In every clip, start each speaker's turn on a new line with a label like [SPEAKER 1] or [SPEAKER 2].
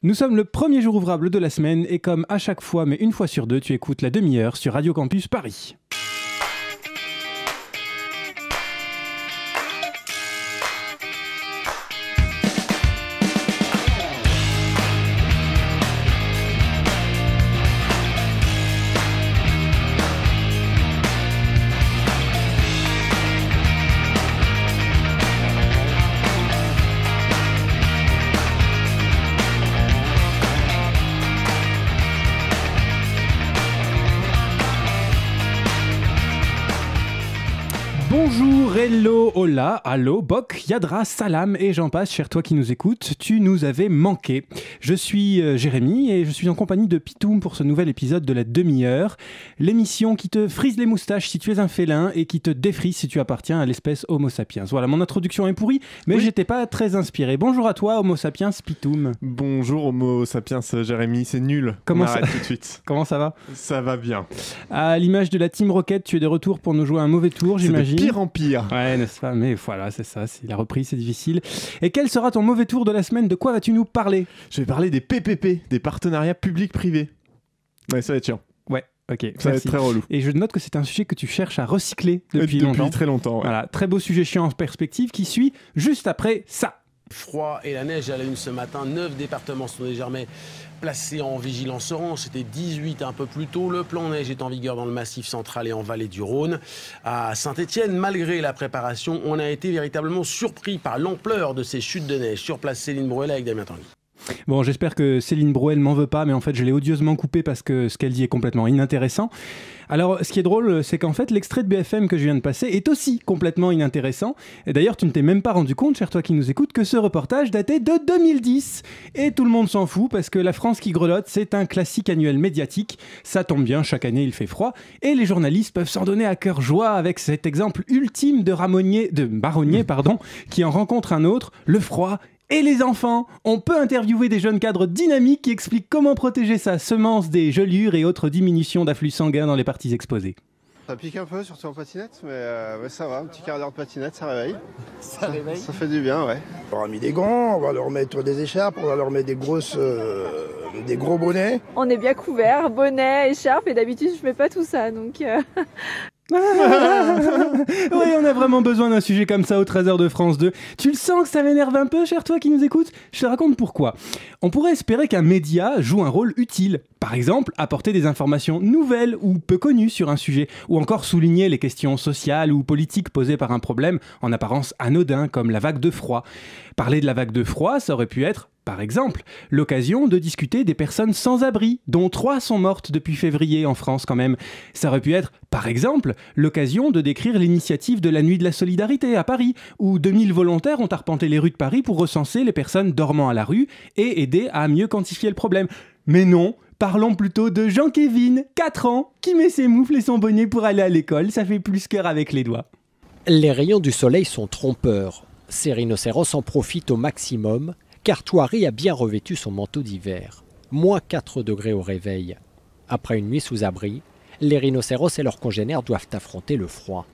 [SPEAKER 1] Nous sommes le premier jour ouvrable de la semaine et comme à chaque fois, mais une fois sur deux, tu écoutes la demi-heure sur Radio Campus Paris. Bonjour, hello, hola, allo, bok, yadra, salam et j'en passe, cher toi qui nous écoutes, tu nous avais manqué. Je suis Jérémy et je suis en compagnie de Pitoum pour ce nouvel épisode de la demi-heure, l'émission qui te frise les moustaches si tu es un félin et qui te défrise si tu appartiens à l'espèce Homo sapiens. Voilà, mon introduction est pourrie, mais j'étais pas très inspiré. Bonjour à toi, Homo sapiens, Pitoum.
[SPEAKER 2] Bonjour, Homo sapiens, Jérémy, c'est nul.
[SPEAKER 1] Comment
[SPEAKER 2] on
[SPEAKER 1] ça...
[SPEAKER 2] arrête tout de suite.
[SPEAKER 1] Comment ça va ?
[SPEAKER 2] Ça va bien.
[SPEAKER 1] À l'image de la Team Rocket, tu es de retour pour nous jouer un mauvais tour, j'imagine.
[SPEAKER 2] C'est de pire en pire.
[SPEAKER 1] Ouais, n'est-ce pas ? Mais voilà, c'est ça, c'est la reprise, c'est difficile. Et quel sera ton mauvais tour de la semaine ? De quoi vas-tu nous parler ?
[SPEAKER 2] Je vais parler des PPP, des partenariats publics-privés. Ouais, ça va être chiant.
[SPEAKER 1] Ouais, ok.
[SPEAKER 2] Ça va être très relou.
[SPEAKER 1] Et je note que c'est un sujet que tu cherches à recycler depuis longtemps.
[SPEAKER 2] Depuis très longtemps, ouais.
[SPEAKER 1] Voilà, très beau sujet chiant en perspective qui suit juste après ça.
[SPEAKER 3] Froid et la neige à la une ce matin. 9 départements sont désormais placés en vigilance orange. C'était 18 un peu plus tôt. Le plan neige est en vigueur dans le Massif central et en vallée du Rhône. À Saint-Étienne, malgré la préparation, on a été véritablement surpris par l'ampleur de ces chutes de neige. Sur place, Céline Bruel avec Damien Tanguy.
[SPEAKER 1] Bon, j'espère que Céline Bruel m'en veut pas, mais en fait, je l'ai odieusement coupé parce que ce qu'elle dit est complètement inintéressant. Alors, ce qui est drôle, c'est qu'en fait, l'extrait de BFM que je viens de passer est aussi complètement inintéressant. Et d'ailleurs, tu ne t'es même pas rendu compte, cher toi qui nous écoutes, que ce reportage datait de 2010. Et tout le monde s'en fout parce que La France qui grelotte, c'est un classique annuel médiatique. Ça tombe bien, chaque année, il fait froid. Et les journalistes peuvent s'en donner à cœur joie avec cet exemple ultime de marronnier, qui en rencontre un autre, le froid. Et les enfants, on peut interviewer des jeunes cadres dynamiques qui expliquent comment protéger sa semence des gelures et autres diminutions d'afflux sanguin dans les parties exposées.
[SPEAKER 4] Ça pique un peu, surtout en patinette, mais ça va, un petit quart d'heure de patinette, ça réveille.
[SPEAKER 3] Ça réveille.
[SPEAKER 4] Ça fait du bien, ouais.
[SPEAKER 5] On leur a mis des gants, on va leur mettre des écharpes, on va leur mettre des gros bonnets.
[SPEAKER 6] On est bien couverts, bonnet, écharpe, et d'habitude je mets pas tout ça, donc...
[SPEAKER 1] Oui, on a vraiment besoin d'un sujet comme ça au 13h de France 2. Tu le sens que ça m'énerve un peu, cher toi qui nous écoutes ? Je te raconte pourquoi. On pourrait espérer qu'un média joue un rôle utile. Par exemple, apporter des informations nouvelles ou peu connues sur un sujet, ou encore souligner les questions sociales ou politiques posées par un problème en apparence anodin, comme la vague de froid. Parler de la vague de froid, ça aurait pu être, par exemple, l'occasion de discuter des personnes sans abri, dont 3 sont mortes depuis février en France quand même. Ça aurait pu être, par exemple, l'occasion de décrire l'initiative de la Nuit de la Solidarité à Paris, où 2000 volontaires ont arpenté les rues de Paris pour recenser les personnes dormant à la rue et aider à mieux quantifier le problème. Mais non, parlons plutôt de Jean-Kévin, 4 ans, qui met ses moufles et son bonnet pour aller à l'école. Ça fait plus cœur avec les doigts.
[SPEAKER 7] Les rayons du soleil sont trompeurs. Ces rhinocéros en profitent au maximum, car Thoiry a bien revêtu son manteau d'hiver. Moins 4 degrés au réveil. Après une nuit sous abri, les rhinocéros et leurs congénères doivent affronter le froid.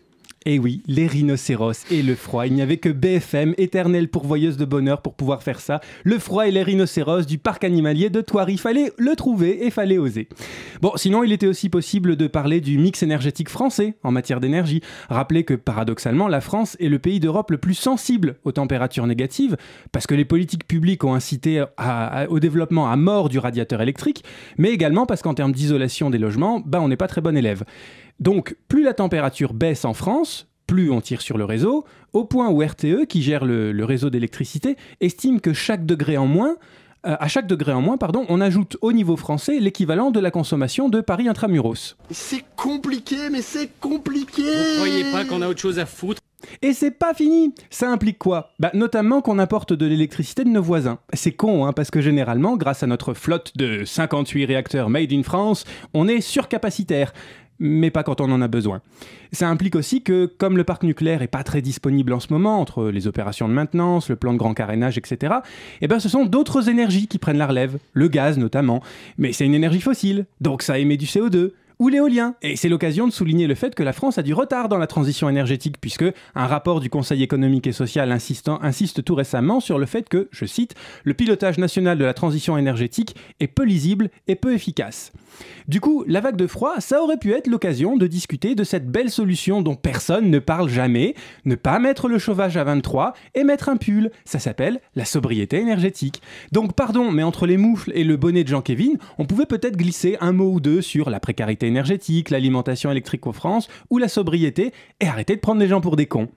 [SPEAKER 1] Et oui, les rhinocéros et le froid. Il n'y avait que BFM, éternelle pourvoyeuse de bonheur pour pouvoir faire ça. Le froid et les rhinocéros du parc animalier de Thoiry. Fallait le trouver et fallait oser. Bon, sinon, il était aussi possible de parler du mix énergétique français en matière d'énergie. Rappelez que, paradoxalement, la France est le pays d'Europe le plus sensible aux températures négatives, parce que les politiques publiques ont incité au développement à mort du radiateur électrique, mais également parce qu'en termes d'isolation des logements, on n'est pas très bon élève. Donc, plus la température baisse en France, plus on tire sur le réseau, au point où RTE, qui gère le réseau d'électricité, estime que à chaque degré en moins, on ajoute au niveau français l'équivalent de la consommation de Paris intramuros.
[SPEAKER 5] C'est compliqué, mais c'est compliqué.
[SPEAKER 3] Vous croyez pas qu'on a autre chose à foutre ?
[SPEAKER 1] Et c'est pas fini. Ça implique quoi ? Notamment qu'on importe de l'électricité de nos voisins. C'est con, parce que généralement, grâce à notre flotte de 58 réacteurs made in France, on est surcapacitaire. Mais pas quand on en a besoin. Ça implique aussi que, comme le parc nucléaire n'est pas très disponible en ce moment, entre les opérations de maintenance, le plan de grand carénage, etc., ce sont d'autres énergies qui prennent la relève, le gaz notamment. Mais c'est une énergie fossile, donc ça émet du CO2. ou l'éolien. Et c'est l'occasion de souligner le fait que la France a du retard dans la transition énergétique, puisque un rapport du Conseil économique et social insiste tout récemment sur le fait que, je cite, « le pilotage national de la transition énergétique est peu lisible et peu efficace ». Du coup, la vague de froid, ça aurait pu être l'occasion de discuter de cette belle solution dont personne ne parle jamais, ne pas mettre le chauffage à 23 et mettre un pull. Ça s'appelle la sobriété énergétique. Donc pardon, mais entre les moufles et le bonnet de Jean-Kévin, on pouvait peut-être glisser un mot ou deux sur la précarité énergétique, l'alimentation électrique en France ou la sobriété et arrêter de prendre les gens pour des cons.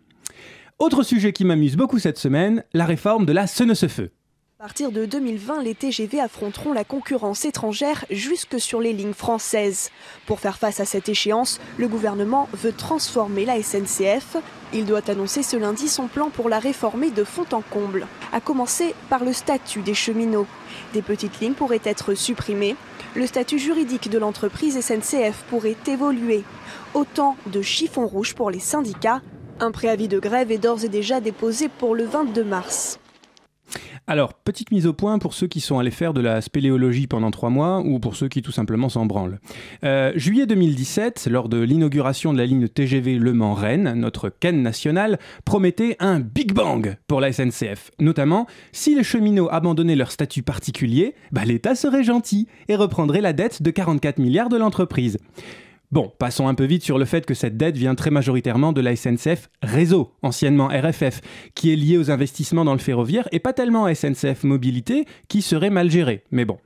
[SPEAKER 1] Autre sujet qui m'amuse beaucoup cette semaine, la réforme de la Seine-Feu.
[SPEAKER 8] À partir de 2020, les TGV affronteront la concurrence étrangère jusque sur les lignes françaises. Pour faire face à cette échéance, le gouvernement veut transformer la SNCF. Il doit annoncer ce lundi son plan pour la réformer de fond en comble, à commencer par le statut des cheminots. Des petites lignes pourraient être supprimées. Le statut juridique de l'entreprise SNCF pourrait évoluer. Autant de chiffons rouges pour les syndicats. Un préavis de grève est d'ores et déjà déposé pour le 22 mars.
[SPEAKER 1] Alors, petite mise au point pour ceux qui sont allés faire de la spéléologie pendant 3 mois ou pour ceux qui tout simplement s'en branlent. Juillet 2017, lors de l'inauguration de la ligne TGV Le Mans-Rennes, notre ken national promettait un Big Bang pour la SNCF. Notamment, si les cheminots abandonnaient leur statut particulier, l'État serait gentil et reprendrait la dette de 44 milliards de l'entreprise. Bon, passons un peu vite sur le fait que cette dette vient très majoritairement de la SNCF Réseau, anciennement RFF, qui est liée aux investissements dans le ferroviaire et pas tellement à SNCF Mobilité, qui serait mal gérée. Mais bon.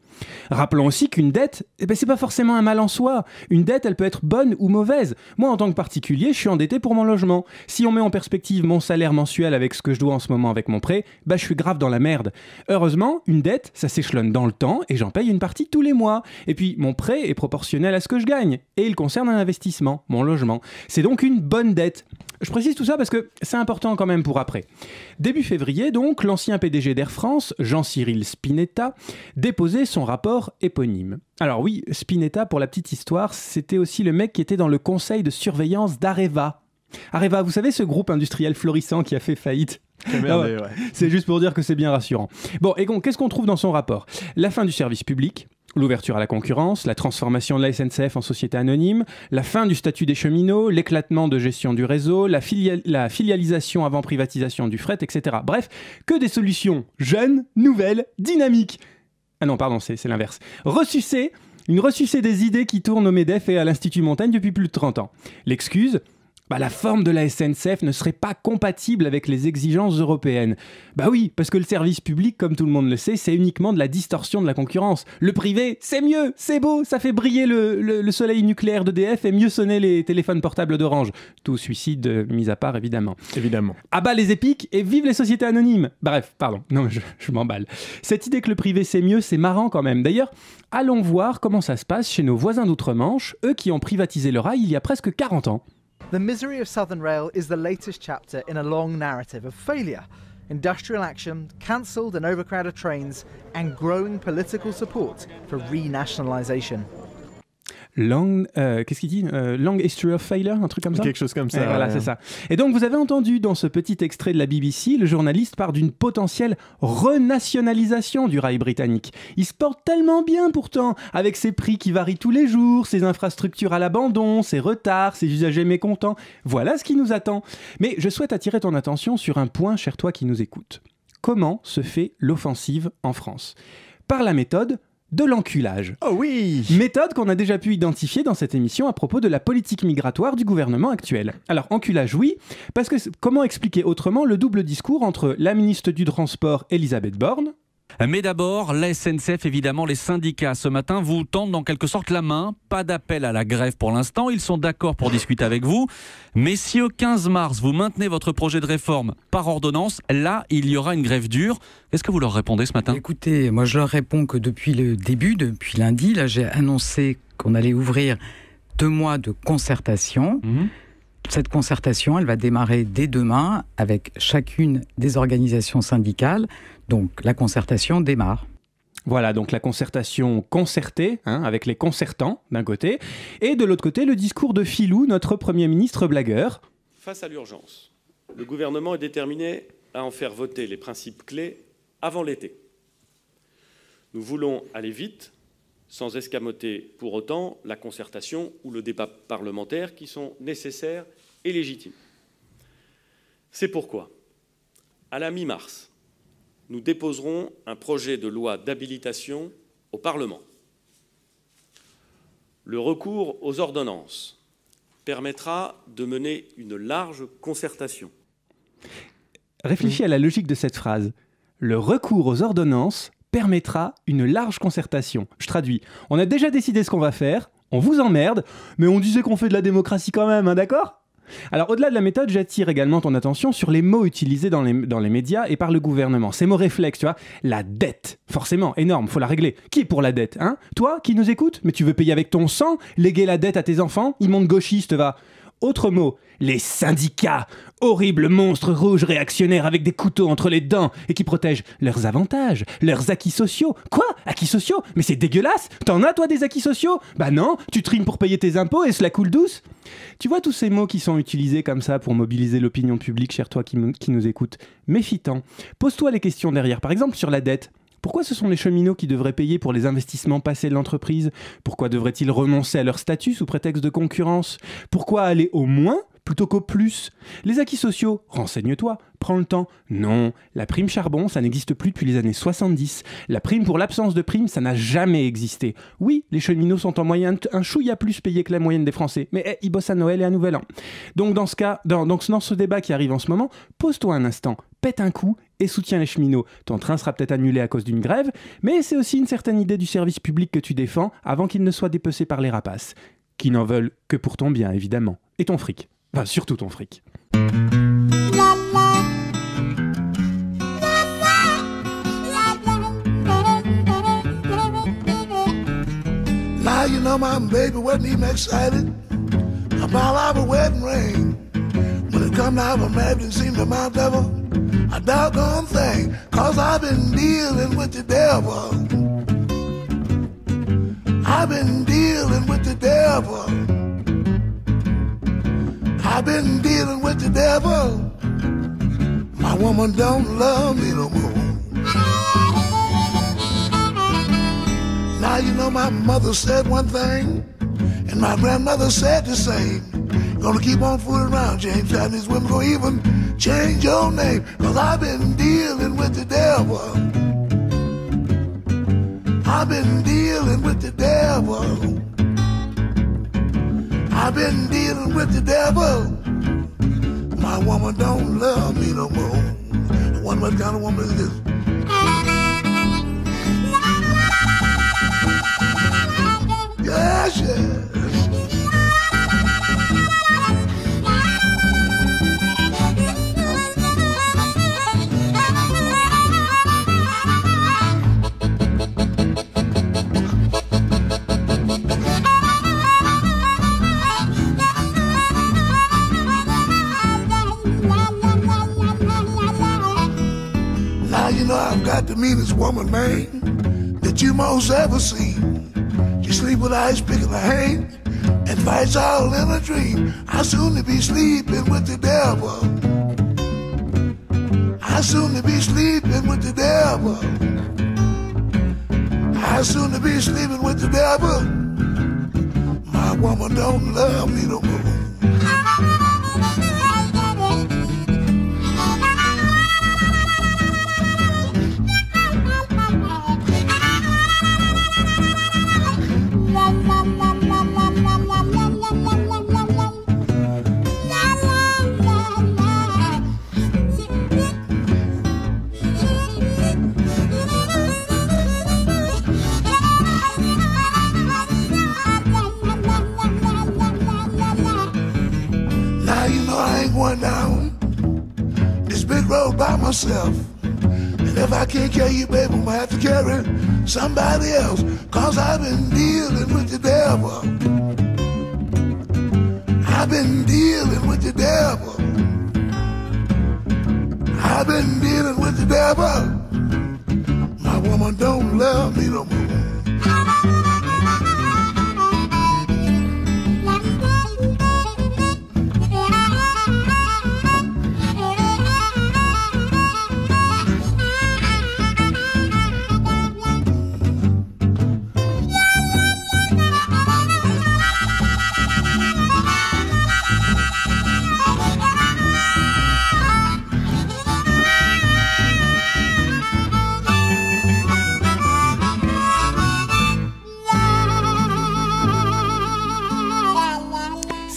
[SPEAKER 1] Rappelons aussi qu'une dette, c'est pas forcément un mal en soi. Une dette, elle peut être bonne ou mauvaise. Moi, en tant que particulier, je suis endetté pour mon logement. Si on met en perspective mon salaire mensuel avec ce que je dois en ce moment avec mon prêt, je suis grave dans la merde. Heureusement, une dette, ça s'échelonne dans le temps et j'en paye une partie tous les mois. Et puis, mon prêt est proportionnel à ce que je gagne. Et il concerne un investissement, mon logement. C'est donc une bonne dette. Je précise tout ça parce que c'est important quand même pour après. Début février, donc, l'ancien PDG d'Air France, Jean-Cyril Spinetta, déposait son rapport éponyme. Alors oui, Spinetta, pour la petite histoire, c'était aussi le mec qui était dans le conseil de surveillance d'Areva. Areva, vous savez, ce groupe industriel florissant qui a fait faillite.
[SPEAKER 2] Merdé, ouais.
[SPEAKER 1] C'est juste pour dire que c'est bien rassurant. Bon, et qu'est-ce qu'on trouve dans son rapport ? La fin du service public, l'ouverture à la concurrence, la transformation de la SNCF en société anonyme, la fin du statut des cheminots, l'éclatement de gestion du réseau, la filialisation avant privatisation du fret, etc. Bref, que des solutions jeunes, nouvelles, dynamiques. Ah non, pardon, c'est l'inverse. Une ressucée des idées qui tournent au MEDEF et à l'Institut Montaigne depuis plus de 30 ans. L'excuse ? La forme de la SNCF ne serait pas compatible avec les exigences européennes. Oui, parce que le service public, comme tout le monde le sait, c'est uniquement de la distorsion de la concurrence. Le privé, c'est mieux, c'est beau, ça fait briller le soleil nucléaire d'EDF et mieux sonner les téléphones portables d'Orange. Tout suicide mis à part, évidemment.
[SPEAKER 2] Évidemment.
[SPEAKER 1] À bas les épiques et vive les sociétés anonymes. Bref, pardon, non, je m'emballe. Cette idée que le privé c'est mieux, c'est marrant quand même. D'ailleurs, allons voir comment ça se passe chez nos voisins d'outre-Manche, eux qui ont privatisé le rail il y a presque 40 ans.
[SPEAKER 9] The misery of Southern Rail is the latest chapter in a long narrative of failure. Industrial action, cancelled and overcrowded trains, and growing political support for renationalisation.
[SPEAKER 1] Qu'est-ce qu'il dit Long History of Failure, un truc comme ça.
[SPEAKER 2] Quelque chose comme ça.
[SPEAKER 1] Voilà, c'est ça. Et donc, vous avez entendu dans ce petit extrait de la BBC, le journaliste parle d'une potentielle renationalisation du rail britannique. Il se porte tellement bien pourtant, avec ses prix qui varient tous les jours, ses infrastructures à l'abandon, ses retards, ses usagers mécontents. Voilà ce qui nous attend. Mais je souhaite attirer ton attention sur un point, cher toi qui nous écoutes. Comment se fait l'offensive en France ? Par la méthode de l'enculage.
[SPEAKER 2] Oh oui !
[SPEAKER 1] Méthode qu'on a déjà pu identifier dans cette émission à propos de la politique migratoire du gouvernement actuel. Alors, enculage, oui, parce que comment expliquer autrement le double discours entre la ministre du Transport, Elisabeth Borne,
[SPEAKER 10] mais d'abord, la SNCF, évidemment, les syndicats, ce matin, vous tendent en quelque sorte la main. Pas d'appel à la grève pour l'instant, ils sont d'accord pour discuter avec vous. Mais si au 15 mars, vous maintenez votre projet de réforme par ordonnance, là, il y aura une grève dure. Qu'est-ce que vous leur répondez ce matin ?
[SPEAKER 11] Écoutez, moi je leur réponds que depuis le début, depuis lundi, là j'ai annoncé qu'on allait ouvrir 2 mois de concertation. Cette concertation, elle va démarrer dès demain avec chacune des organisations syndicales. Donc la concertation démarre.
[SPEAKER 1] Voilà, donc la concertation concertée, avec les concertants d'un côté, et de l'autre côté, le discours de Philou, notre Premier ministre blagueur.
[SPEAKER 12] Face à l'urgence, le gouvernement est déterminé à en faire voter les principes clés avant l'été. Nous voulons aller vite, sans escamoter pour autant la concertation ou le débat parlementaire qui sont nécessaires et légitimes. C'est pourquoi, à la mi-mars, nous déposerons un projet de loi d'habilitation au Parlement. Le recours aux ordonnances permettra de mener une large concertation.
[SPEAKER 1] Réfléchis à la logique de cette phrase. Le recours aux ordonnances permettra une large concertation. Je traduis. On a déjà décidé ce qu'on va faire, on vous emmerde, mais on disait qu'on fait de la démocratie quand même, hein, d'accord ? Alors, au-delà de la méthode, j'attire également ton attention sur les mots utilisés dans les médias et par le gouvernement. Ces mots réflexes, tu vois. La dette, forcément, énorme, faut la régler. Qui est pour la dette, hein ? Toi, qui nous écoutes ? Mais tu veux payer avec ton sang ? Léguer la dette à tes enfants ? Immonde gauchiste, va. Autre mot, les syndicats, horribles monstres rouges réactionnaires avec des couteaux entre les dents et qui protègent leurs avantages, leurs acquis sociaux. Quoi ? Acquis sociaux ? Mais c'est dégueulasse ! T'en as toi des acquis sociaux ? Bah non, tu trimes pour payer tes impôts et cela coule douce. Tu vois tous ces mots qui sont utilisés comme ça pour mobiliser l'opinion publique, cher toi qui nous écoute. Méfie-t'en. Pose-toi les questions derrière, par exemple sur la dette. Pourquoi ce sont les cheminots qui devraient payer pour les investissements passés de l'entreprise ? Pourquoi devraient-ils renoncer à leur statut sous prétexte de concurrence ? Pourquoi aller au moins plutôt qu'au plus ? Les acquis sociaux, renseigne-toi, prends le temps. Non, la prime charbon, ça n'existe plus depuis les années 70. La prime pour l'absence de prime, ça n'a jamais existé. Oui, les cheminots sont en moyenne un chouïa plus payés que la moyenne des Français, mais ils bossent à Noël et à Nouvel An. Donc dans ce débat qui arrive en ce moment, pose-toi un instant, pète un coup et soutiens les cheminots. Ton train sera peut-être annulé à cause d'une grève, mais c'est aussi une certaine idée du service public que tu défends avant qu'il ne soit dépecé par les rapaces, qui n'en veulent que pour ton bien, évidemment. Et ton fric. Enfin, surtout ton fric.
[SPEAKER 13] Now you know my baby wasn't even excited about our wedding ring. When it come down to marriage, it seemed to my devil a doggone thing, 'cause I've been dealing with the devil. I've been dealing with the devil. I've been dealing with the devil. My woman don't love me no more. Now you know my mother said one thing, and my grandmother said the same. Gonna keep on fooling around, James, and these women gonna even change your name, 'cause I've been dealing with the devil. I've been dealing with the devil. I've been dealing with the devil. My woman don't love me no more. I wonder what kind of woman is this? Yes, yes. Now you know I've got the meanest woman, man, that you most ever seen. She sleep with ice pick in her hand and fights all in a dream. I soon to be sleeping with the devil. I soon to be sleeping with the devil. I soon to be sleeping with the devil. My woman don't love me no more. Going down this big road by myself, and if I can't carry you, baby, I'm gonna have to carry somebody else, 'cause I've been dealing with the devil. I've been dealing with the devil. I've been dealing with the devil. My woman don't love me no more.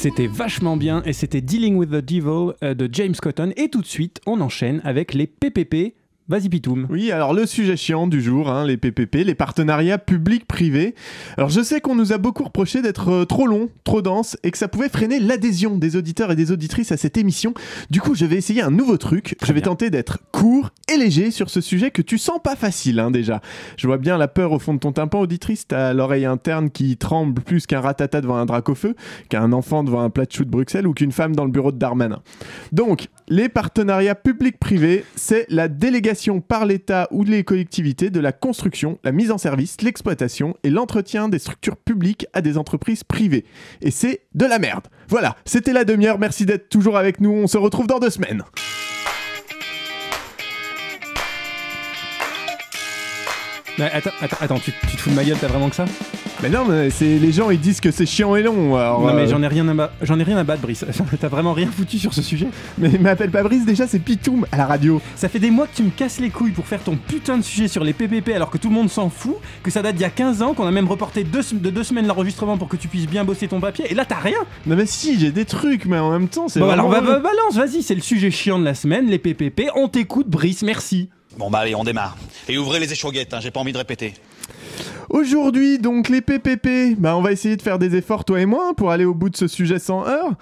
[SPEAKER 1] C'était vachement bien et c'était Dealing with the Devil de James Cotton. Et tout de suite, on enchaîne avec les PPP. Vas-y Pitoum.
[SPEAKER 2] Oui, alors le sujet chiant du jour, les PPP, les partenariats publics-privés. Alors je sais qu'on nous a beaucoup reproché d'être trop long, trop dense et que ça pouvait freiner l'adhésion des auditeurs et des auditrices à cette émission. Du coup, je vais essayer un nouveau truc. Je vais tenter d'être court et léger sur ce sujet que tu sens pas facile déjà. Je vois bien la peur au fond de ton tympan, auditrice. T'as l'oreille interne qui tremble plus qu'un ratata devant un drac au feu, qu'un enfant devant un plat de chou de Bruxelles ou qu'une femme dans le bureau de Darmanin. Donc, les partenariats publics-privés, c'est la délégation par l'État ou les collectivités de la construction, la mise en service, l'exploitation et l'entretien des structures publiques à des entreprises privées. Et c'est de la merde. Voilà, c'était la demi-heure. Merci d'être toujours avec nous. On se retrouve dans 2 semaines.
[SPEAKER 1] Attends, tu te fous de ma gueule, t'as vraiment que ça ?
[SPEAKER 2] Mais non, mais les gens ils disent que c'est chiant et long. Alors,
[SPEAKER 1] non mais j'en ai rien à battre, Brice. T'as vraiment rien foutu sur ce sujet.
[SPEAKER 2] Mais m'appelle pas Brice, déjà c'est Pitoum à la radio.
[SPEAKER 1] Ça fait des mois que tu me casses les couilles pour faire ton putain de sujet sur les PPP alors que tout le monde s'en fout, que ça date d'il y a 15 ans, qu'on a même reporté de 2 semaines l'enregistrement pour que tu puisses bien bosser ton papier, et là t'as rien.
[SPEAKER 2] Non mais si, j'ai des trucs, mais en même temps c'est
[SPEAKER 1] bon
[SPEAKER 2] vraiment...
[SPEAKER 1] alors balance, vas-y, c'est le sujet chiant de la semaine, les PPP, on t'écoute Brice, merci.
[SPEAKER 14] Bon bah allez, on démarre. Et ouvrez les échauguettes, j'ai pas envie de répéter.
[SPEAKER 2] Aujourd'hui, donc, les PPP, on va essayer de faire des efforts, toi et moi, pour aller au bout de ce sujet sans heurts.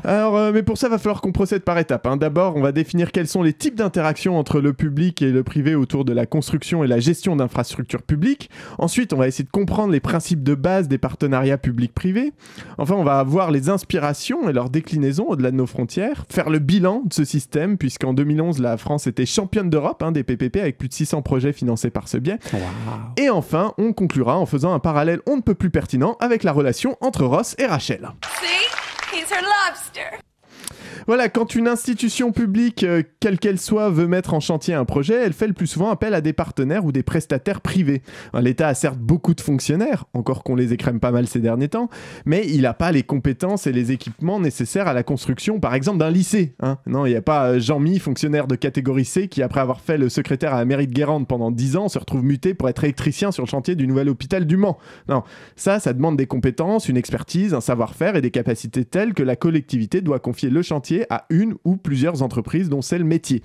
[SPEAKER 2] Alors, mais pour ça, va falloir qu'on procède par étapes. D'abord, on va définir quels sont les types d'interactions entre le public et le privé autour de la construction et la gestion d'infrastructures publiques. Ensuite, on va essayer de comprendre les principes de base des partenariats publics-privés. Enfin, on va voir les inspirations et leurs déclinaisons au-delà de nos frontières, faire le bilan de ce système, puisqu'en 2011, la France était championne d'Europe des PPP avec plus de 600 projets financés par ce biais.
[SPEAKER 1] Wow.
[SPEAKER 2] Et enfin, on conclura en faisant un parallèle on ne peut plus pertinent avec la relation entre Ross et Rachel.
[SPEAKER 15] See? He's her lobster.
[SPEAKER 2] Voilà, quand une institution publique, quelle qu'elle soit, veut mettre en chantier un projet, elle fait le plus souvent appel à des partenaires ou des prestataires privés. L'État a certes beaucoup de fonctionnaires, encore qu'on les écrème pas mal ces derniers temps, mais il n'a pas les compétences et les équipements nécessaires à la construction, par exemple, d'un lycée. Non, il n'y a pas Jean-Mi, fonctionnaire de catégorie C, qui après avoir fait le secrétaire à la mairie de Guérande pendant 10 ans, se retrouve muté pour être électricien sur le chantier du nouvel hôpital du Mans. Non, ça demande des compétences, une expertise, un savoir-faire et des capacités telles que la collectivité doit confier le chantier à une ou plusieurs entreprises dont c'est le métier.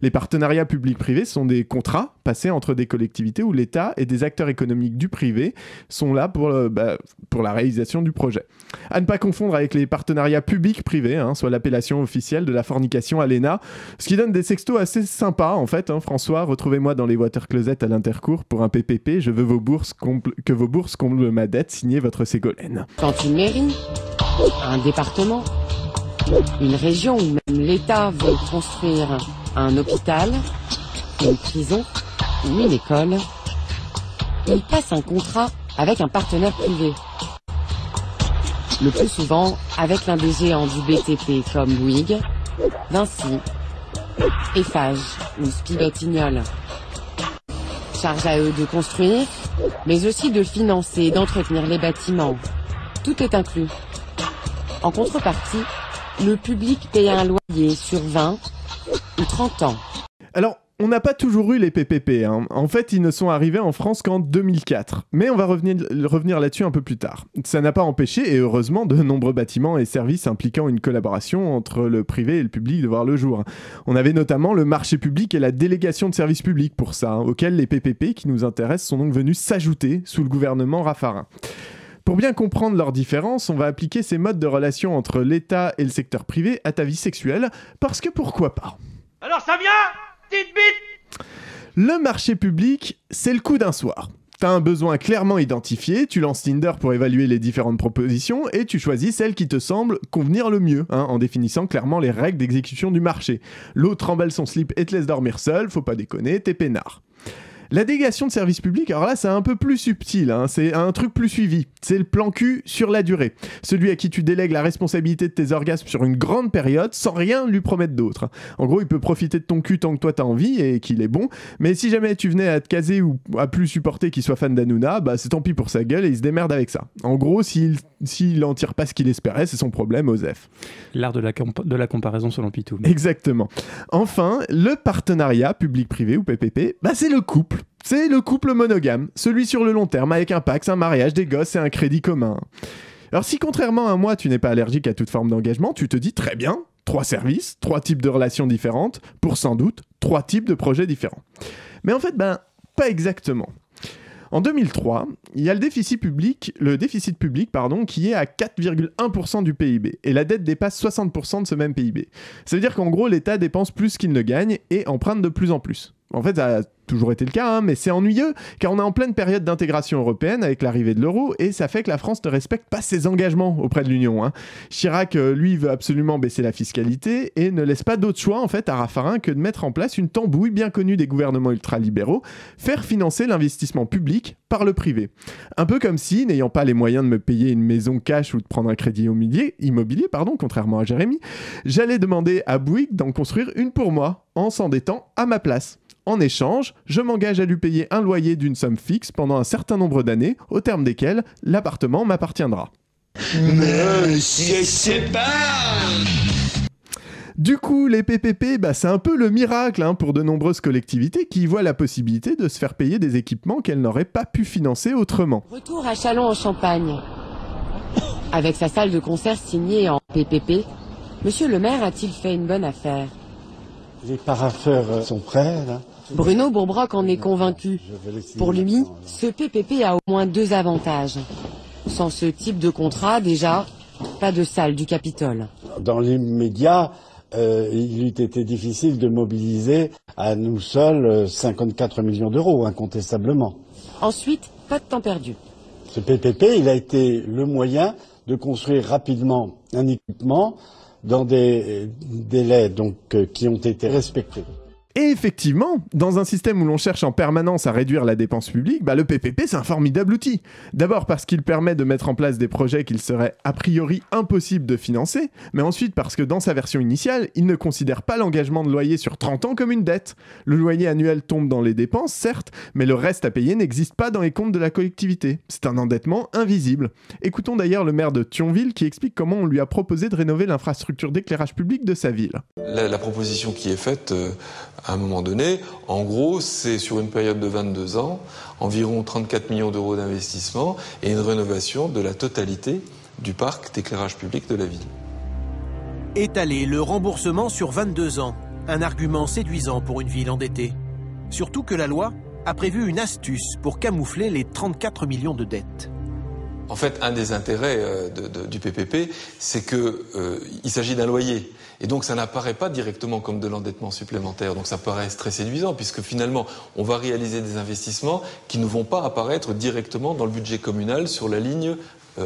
[SPEAKER 2] Les partenariats publics-privés sont des contrats passés entre des collectivités où l'État et des acteurs économiques du privé sont là pour la réalisation du projet. À ne pas confondre avec les partenariats publics-privés, soit l'appellation officielle de la fornication à l'ENA, ce qui donne des sextos assez sympas en fait. François, retrouvez-moi dans les water closets à l'Intercours pour un PPP, je veux que vos bourses comblent ma dette, signez votre Ségolène.
[SPEAKER 16] Quand une mairie, un département, une région ou même l'État veut construire un hôpital, une prison ou une école, il passe un contrat avec un partenaire privé. Le plus souvent avec l'un des géants du BTP comme Bouygues, Vinci, Eiffage ou Spilotignol. Charge à eux de construire, mais aussi de financer et d'entretenir les bâtiments. Tout est inclus. En contrepartie, le public paye un loyer sur 20 ou 30 ans.
[SPEAKER 2] Alors, on n'a pas toujours eu les PPP. En fait, ils ne sont arrivés en France qu'en 2004. Mais on va revenir là-dessus un peu plus tard. Ça n'a pas empêché, et heureusement, de nombreux bâtiments et services impliquant une collaboration entre le privé et le public de voir le jour. On avait notamment le marché public et la délégation de services publics pour ça, auxquels les PPP qui nous intéressent sont donc venus s'ajouter sous le gouvernement Raffarin. Pour bien comprendre leurs différences, on va appliquer ces modes de relation entre l'État et le secteur privé à ta vie sexuelle, parce que pourquoi pas.
[SPEAKER 17] Alors ça vient, petite bite.
[SPEAKER 2] Le marché public, c'est le coup d'un soir. T'as un besoin clairement identifié, tu lances Tinder pour évaluer les différentes propositions et tu choisis celle qui te semble convenir le mieux, en définissant clairement les règles d'exécution du marché. L'autre emballe son slip et te laisse dormir seul, faut pas déconner, t'es peinard. La délégation de service public, alors là c'est un peu plus subtil, c'est un truc plus suivi. C'est le plan cul sur la durée. Celui à qui tu délègues la responsabilité de tes orgasmes sur une grande période sans rien lui promettre d'autre. En gros, il peut profiter de ton cul tant que toi t'as envie et qu'il est bon, mais si jamais tu venais à te caser ou à plus supporter qu'il soit fan d'Hanouna, c'est tant pis pour sa gueule et il se démerde avec ça. En gros, s'il en tire pas ce qu'il espérait, c'est son problème, Osef.
[SPEAKER 1] L'art de la comparaison selon Pitou.
[SPEAKER 2] Exactement. Enfin, le partenariat public-privé ou PPP, c'est le couple. C'est le couple monogame, celui sur le long terme avec un pax, un mariage, des gosses et un crédit commun. Alors si contrairement à moi, tu n'es pas allergique à toute forme d'engagement, tu te dis très bien, 3 services, 3 types de relations différentes, pour sans doute 3 types de projets différents. Mais en fait, pas exactement. En 2003, il y a le déficit public qui est à 4,1% du PIB et la dette dépasse 60% de ce même PIB. Ça veut dire qu'en gros, l'État dépense plus qu'il ne gagne et emprunte de plus en plus. En fait, ça a toujours été le cas, mais c'est ennuyeux, car on est en pleine période d'intégration européenne avec l'arrivée de l'euro, et ça fait que la France ne respecte pas ses engagements auprès de l'Union. Chirac, lui, veut absolument baisser la fiscalité, et ne laisse pas d'autre choix, en fait, à Raffarin que de mettre en place une tambouille bien connue des gouvernements ultralibéraux, faire financer l'investissement public par le privé. Un peu comme si, n'ayant pas les moyens de me payer une maison cash ou de prendre un crédit immobilier, contrairement à Jérémy, j'allais demander à Bouygues d'en construire une pour moi, en s'endettant à ma place. En échange, je m'engage à lui payer un loyer d'une somme fixe pendant un certain nombre d'années, au terme desquelles l'appartement m'appartiendra.
[SPEAKER 13] Monsieur sépare.
[SPEAKER 2] Du coup, les PPP, c'est un peu le miracle pour de nombreuses collectivités qui voient la possibilité de se faire payer des équipements qu'elles n'auraient pas pu financer autrement.
[SPEAKER 16] Retour à Châlons-en-Champagne. Avec sa salle de concert signée en PPP, Monsieur le maire a-t-il fait une bonne affaire?
[SPEAKER 18] Les parapheurs sont prêts, là.
[SPEAKER 16] Bruno Bourbrock en est convaincu. Pour lui, ce PPP a au moins 2 avantages. Sans ce type de contrat, déjà, pas de salle du Capitole.
[SPEAKER 18] Dans l'immédiat, il eût été difficile de mobiliser à nous seuls 54 millions d'euros, incontestablement.
[SPEAKER 16] Ensuite, pas de temps perdu.
[SPEAKER 18] Ce PPP, il a été le moyen de construire rapidement un équipement dans des délais qui ont été respectés.
[SPEAKER 2] Et effectivement, dans un système où l'on cherche en permanence à réduire la dépense publique, le PPP c'est un formidable outil. D'abord parce qu'il permet de mettre en place des projets qu'il serait a priori impossible de financer, mais ensuite parce que dans sa version initiale, il ne considère pas l'engagement de loyer sur 30 ans comme une dette. Le loyer annuel tombe dans les dépenses, certes, mais le reste à payer n'existe pas dans les comptes de la collectivité. C'est un endettement invisible. Écoutons d'ailleurs le maire de Thionville qui explique comment on lui a proposé de rénover l'infrastructure d'éclairage public de sa ville.
[SPEAKER 19] La proposition qui est faite à un moment donné, en gros, c'est sur une période de 22 ans, environ 34 millions d'euros d'investissement et une rénovation de la totalité du parc d'éclairage public de la ville.
[SPEAKER 20] Étaler le remboursement sur 22 ans, un argument séduisant pour une ville endettée. Surtout que la loi a prévu une astuce pour camoufler les 34 millions de dettes.
[SPEAKER 19] En fait, un des intérêts du PPP, c'est qu'il s'agit d'un loyer. Et donc ça n'apparaît pas directement comme de l'endettement supplémentaire. Donc ça paraît très séduisant puisque finalement on va réaliser des investissements qui ne vont pas apparaître directement dans le budget communal sur la ligne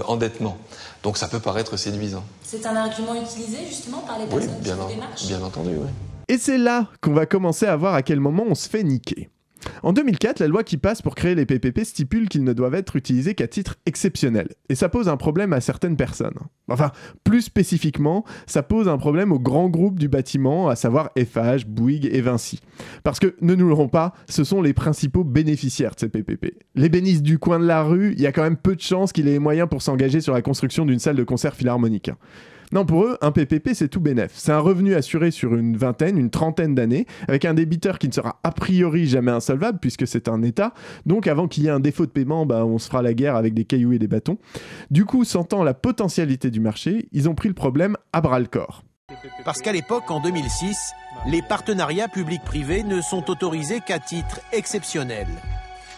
[SPEAKER 19] endettement. Donc ça peut paraître séduisant.
[SPEAKER 21] C'est un argument utilisé justement par les personnes qui font des démarches ?
[SPEAKER 19] Bien entendu, oui.
[SPEAKER 2] Et c'est là qu'on va commencer à voir à quel moment on se fait niquer. En 2004, la loi qui passe pour créer les PPP stipule qu'ils ne doivent être utilisés qu'à titre exceptionnel. Et ça pose un problème à certaines personnes. Enfin, plus spécifiquement, ça pose un problème aux grands groupes du bâtiment, à savoir Eiffage, Bouygues et Vinci. Parce que, ne nous l'aurons pas, ce sont les principaux bénéficiaires de ces PPP. Les bénisses du coin de la rue, il y a quand même peu de chances qu'il ait les moyens pour s'engager sur la construction d'une salle de concert philharmonique. Non, pour eux, un PPP, c'est tout bénef. C'est un revenu assuré sur une trentaine d'années, avec un débiteur qui ne sera a priori jamais insolvable, puisque c'est un État. Donc, avant qu'il y ait un défaut de paiement, on se fera la guerre avec des cailloux et des bâtons. Du coup, sentant la potentialité du marché, ils ont pris le problème à bras-le-corps.
[SPEAKER 20] Parce qu'à l'époque, en 2006, les partenariats publics-privés ne sont autorisés qu'à titre exceptionnel.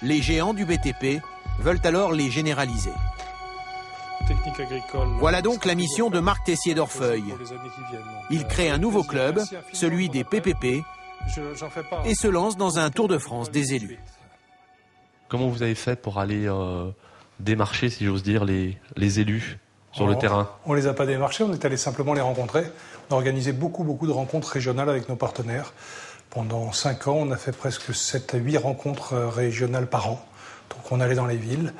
[SPEAKER 20] Les géants du BTP veulent alors les généraliser. Voilà donc la mission de Marc Tessier d'Orfeuille. Il crée un nouveau club, celui des PPP, et se lance dans un tour de France des élus.
[SPEAKER 22] Comment vous avez fait pour aller démarcher, si j'ose dire, les élus sur le terrain?
[SPEAKER 23] On ne les a pas démarchés, on est allé simplement les rencontrer. On a organisé beaucoup de rencontres régionales avec nos partenaires. Pendant 5 ans, on a fait presque 7 à 8 rencontres régionales par an. Donc on allait dans les villes,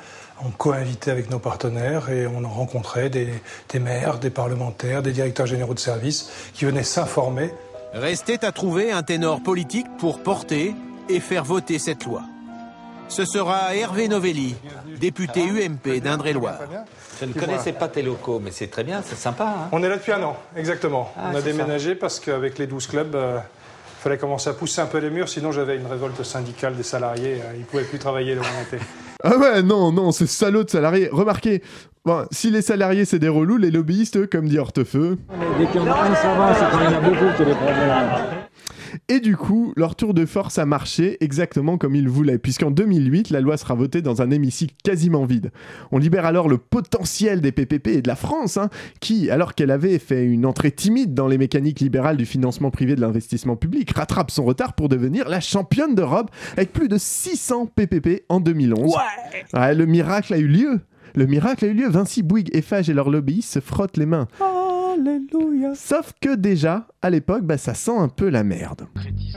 [SPEAKER 23] on co-invitait avec nos partenaires et on rencontrait des maires, des parlementaires, des directeurs généraux de services qui venaient s'informer.
[SPEAKER 20] Restait à trouver un ténor politique pour porter et faire voter cette loi. Ce sera Hervé Novelli, député UMP d'Indre-et-Loire.
[SPEAKER 24] Je ne connaissais pas tes locaux, mais c'est très bien, c'est sympa. On
[SPEAKER 23] est là depuis 1 an, exactement. On a déménagé parce qu'avec les 12 clubs, il fallait commencer à pousser un peu les murs, sinon j'avais une révolte syndicale des salariés, ils ne pouvaient plus travailler là où on était.
[SPEAKER 2] Ah ouais, non, ces salauds de salariés. Remarquez, Bon, si les salariés c'est des relous, les lobbyistes, eux, comme dit Hortefeux...
[SPEAKER 4] Dès qu'il y en a un, ça va, c'est quand il y en a beaucoup que les problèmes.
[SPEAKER 2] Et du coup, leur tour de force a marché exactement comme ils voulaient, puisqu'en 2008, la loi sera votée dans un hémicycle quasiment vide. On libère alors le potentiel des PPP et de la France, qui, alors qu'elle avait fait une entrée timide dans les mécaniques libérales du financement privé de l'investissement public, rattrape son retard pour devenir la championne d'Europe avec plus de 600 PPP en 2011. Ouais, le miracle a eu lieu. Vinci, Bouygues, Eiffage et leurs lobbyistes se frottent les mains. Alléluia. Sauf que déjà, à l'époque, ça sent un peu la merde.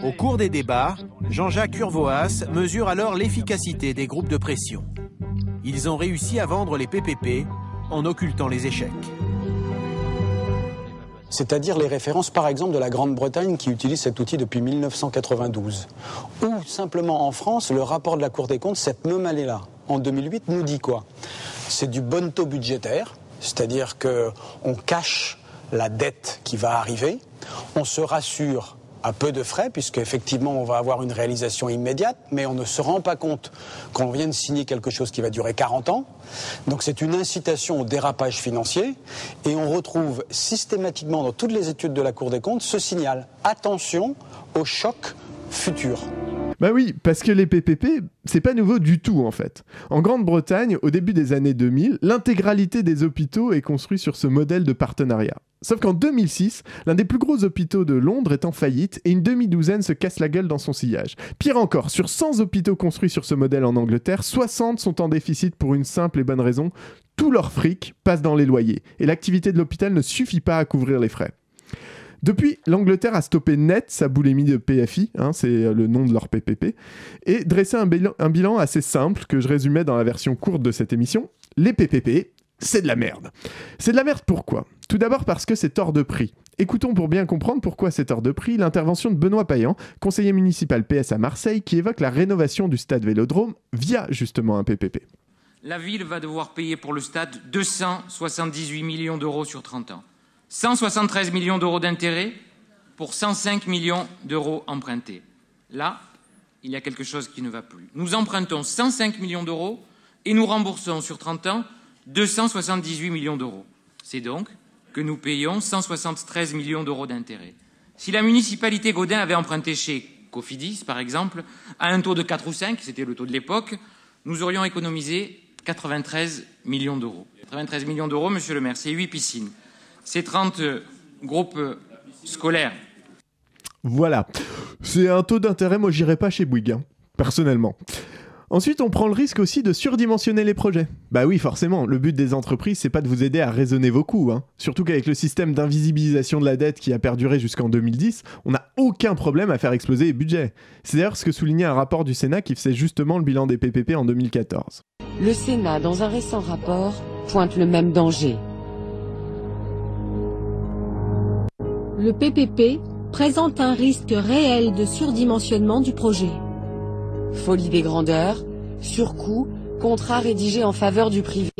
[SPEAKER 20] Au cours des débats, Jean-Jacques Urvoas mesure alors l'efficacité des groupes de pression. Ils ont réussi à vendre les PPP en occultant les échecs.
[SPEAKER 5] C'est-à-dire les références, par exemple, de la Grande-Bretagne qui utilise cet outil depuis 1992. Ou simplement en France, le rapport de la Cour des comptes, cette même année-là, en 2008, nous dit quoi? C'est du bon taux budgétaire, c'est-à-dire qu'on cache la dette qui va arriver, on se rassure à peu de frais, puisque effectivement on va avoir une réalisation immédiate, mais on ne se rend pas compte qu'on vient de signer quelque chose qui va durer 40 ans. Donc c'est une incitation au dérapage financier, et on retrouve systématiquement dans toutes les études de la Cour des comptes ce signal. Attention au choc futur.
[SPEAKER 2] Bah oui, parce que les PPP, c'est pas nouveau du tout en fait. En Grande-Bretagne, au début des années 2000, l'intégralité des hôpitaux est construite sur ce modèle de partenariat. Sauf qu'en 2006, l'un des plus gros hôpitaux de Londres est en faillite et une demi-douzaine se casse la gueule dans son sillage. Pire encore, sur 100 hôpitaux construits sur ce modèle en Angleterre, 60 sont en déficit pour une simple et bonne raison. Tout leur fric passe dans les loyers et l'activité de l'hôpital ne suffit pas à couvrir les frais. Depuis, l'Angleterre a stoppé net sa boulimie de PFI, c'est le nom de leur PPP, et dressé un bilan assez simple que je résumais dans la version courte de cette émission. Les PPP, c'est de la merde. C'est de la merde pourquoi ? Tout d'abord parce que c'est hors de prix. Écoutons pour bien comprendre pourquoi c'est hors de prix l'intervention de Benoît Payan, conseiller municipal PS à Marseille, qui évoque la rénovation du stade Vélodrome via justement un PPP.
[SPEAKER 6] La ville va devoir payer pour le stade 278 millions d'euros sur 30 ans. 173 millions d'euros d'intérêts pour 105 millions d'euros empruntés. Là, il y a quelque chose qui ne va plus. Nous empruntons 105 millions d'euros et nous remboursons sur 30 ans 278 millions d'euros. C'est donc que nous payons 173 millions d'euros d'intérêts. Si la municipalité Gaudin avait emprunté chez Cofidis, par exemple, à un taux de 4 ou 5, c'était le taux de l'époque, nous aurions économisé 93 millions d'euros. 93 millions d'euros, monsieur le maire, c'est 8 piscines. C'est 30 groupes scolaires.
[SPEAKER 2] Voilà. C'est un taux d'intérêt, moi j'irais pas chez Bouygues, personnellement. Ensuite, on prend le risque aussi de surdimensionner les projets. Bah oui, forcément, le but des entreprises, c'est pas de vous aider à raisonner vos coûts. Surtout qu'avec le système d'invisibilisation de la dette qui a perduré jusqu'en 2010, on n'a aucun problème à faire exploser les budgets. C'est d'ailleurs ce que soulignait un rapport du Sénat qui faisait justement le bilan des PPP en 2014.
[SPEAKER 16] Le Sénat, dans un récent rapport, pointe le même danger.
[SPEAKER 7] Le PPP présente un risque réel de surdimensionnement du projet.
[SPEAKER 16] Folie des grandeurs, surcoût, contrats rédigés en faveur du privé,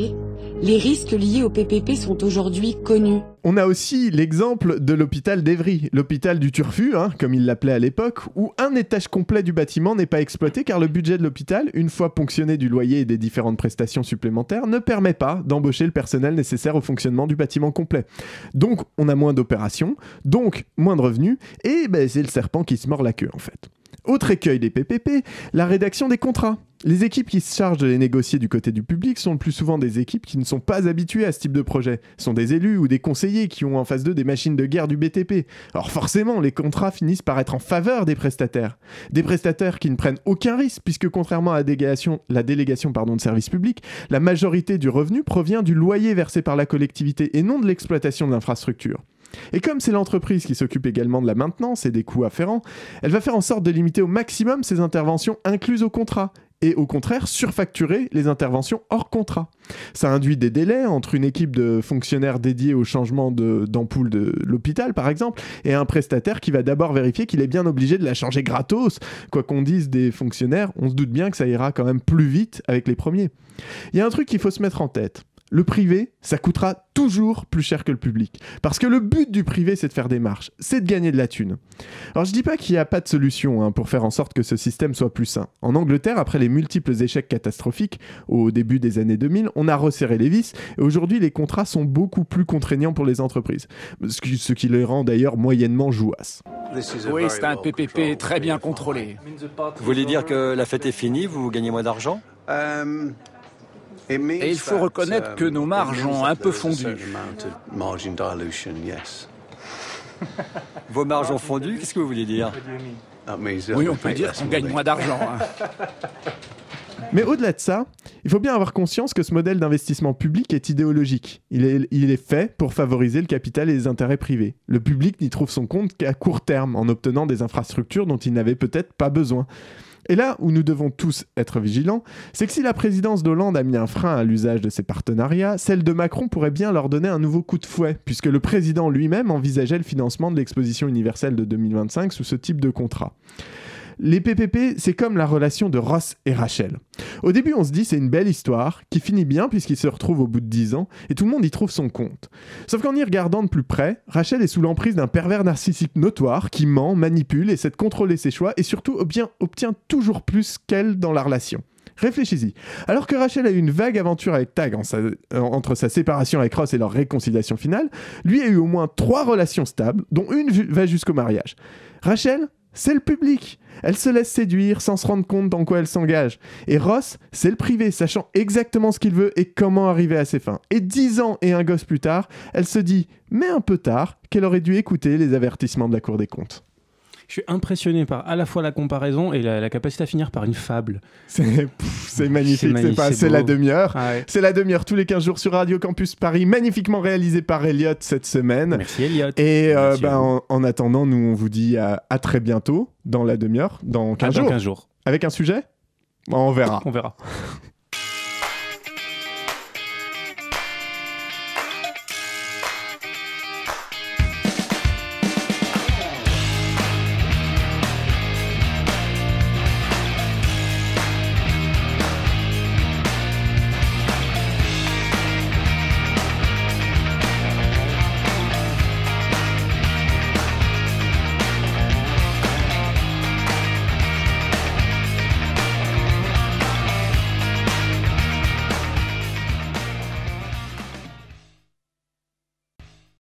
[SPEAKER 16] les risques liés au PPP sont aujourd'hui connus.
[SPEAKER 2] On a aussi l'exemple de l'hôpital d'Evry, l'hôpital du Turfu, comme il l'appelait à l'époque, où un étage complet du bâtiment n'est pas exploité car le budget de l'hôpital, une fois ponctionné du loyer et des différentes prestations supplémentaires, ne permet pas d'embaucher le personnel nécessaire au fonctionnement du bâtiment complet. Donc on a moins d'opérations, donc moins de revenus, et c'est le serpent qui se mord la queue en fait. Autre écueil des PPP, la rédaction des contrats. Les équipes qui se chargent de les négocier du côté du public sont le plus souvent des équipes qui ne sont pas habituées à ce type de projet. Ce sont des élus ou des conseillers qui ont en face d'eux des machines de guerre du BTP. Alors forcément, les contrats finissent par être en faveur des prestataires. Des prestataires qui ne prennent aucun risque puisque contrairement à la délégation de services publics, la majorité du revenu provient du loyer versé par la collectivité et non de l'exploitation de l'infrastructure. Et comme c'est l'entreprise qui s'occupe également de la maintenance et des coûts afférents, elle va faire en sorte de limiter au maximum ses interventions incluses au contrat et au contraire surfacturer les interventions hors contrat. Ça induit des délais entre une équipe de fonctionnaires dédiés au changement d'ampoule de l'hôpital par exemple et un prestataire qui va d'abord vérifier qu'il est bien obligé de la changer gratos. Quoi qu'on dise des fonctionnaires, on se doute bien que ça ira quand même plus vite avec les premiers. Il y a un truc qu'il faut se mettre en tête. le privé, ça coûtera toujours plus cher que le public. Parce que le but du privé, c'est de faire des marges, c'est de gagner de la thune. Alors je dis pas qu'il n'y a pas de solution pour faire en sorte que ce système soit plus sain. En Angleterre, après les multiples échecs catastrophiques au début des années 2000, on a resserré les vis et aujourd'hui les contrats sont beaucoup plus contraignants pour les entreprises. Ce qui les rend d'ailleurs moyennement jouasses.
[SPEAKER 3] Oui, c'est un PPP très bien contrôlé.
[SPEAKER 8] Vous voulez dire que la fête est finie, vous gagnez moins d'argent ?
[SPEAKER 3] Et il faut reconnaître que nos marges ont un peu fondu.
[SPEAKER 8] Vos marges ont fondu, qu'est-ce que vous voulez dire ?
[SPEAKER 3] Oui, on peut dire qu'on gagne moins d'argent.
[SPEAKER 2] Mais au-delà de ça, il faut bien avoir conscience que ce modèle d'investissement public est idéologique. Il est fait pour favoriser le capital et les intérêts privés. Le public n'y trouve son compte qu'à court terme, en obtenant des infrastructures dont il n'avait peut-être pas besoin. Et là où nous devons tous être vigilants, c'est que si la présidence d'Hollande a mis un frein à l'usage de ces partenariats, celle de Macron pourrait bien leur donner un nouveau coup de fouet, puisque le président lui-même envisageait le financement de l'exposition universelle de 2025 sous ce type de contrat. Les PPP, c'est comme la relation de Ross et Rachel. Au début, on se dit c'est une belle histoire, qui finit bien puisqu'ils se retrouvent au bout de 10 ans, et tout le monde y trouve son compte. Sauf qu'en y regardant de plus près, Rachel est sous l'emprise d'un pervers narcissique notoire qui ment, manipule, essaie de contrôler ses choix, et surtout obtient toujours plus qu'elle dans la relation. Réfléchis-y. Alors que Rachel a eu une vague aventure avec Tag entre sa séparation avec Ross et leur réconciliation finale, lui a eu au moins 3 relations stables, dont une va jusqu'au mariage. Rachel, c'est le public. Elle se laisse séduire sans se rendre compte dans quoi elle s'engage. Et Ross, c'est le privé, sachant exactement ce qu'il veut et comment arriver à ses fins. Et 10 ans et un gosse plus tard, elle se dit, mais un peu tard, qu'elle aurait dû écouter les avertissements de la Cour des comptes.
[SPEAKER 1] Je suis impressionné par à la fois la comparaison et la capacité à finir par une fable.
[SPEAKER 2] C'est magnifique, c'est la demi-heure. Ah ouais. C'est la demi-heure tous les 15 jours sur Radio Campus Paris, magnifiquement réalisé par Elliot cette semaine.
[SPEAKER 1] Merci Elliot.
[SPEAKER 2] Et en attendant, nous on vous dit à très bientôt dans la demi-heure, dans 15 jours.
[SPEAKER 1] Dans 15 jours.
[SPEAKER 2] Avec un sujet ? On verra.
[SPEAKER 1] On verra.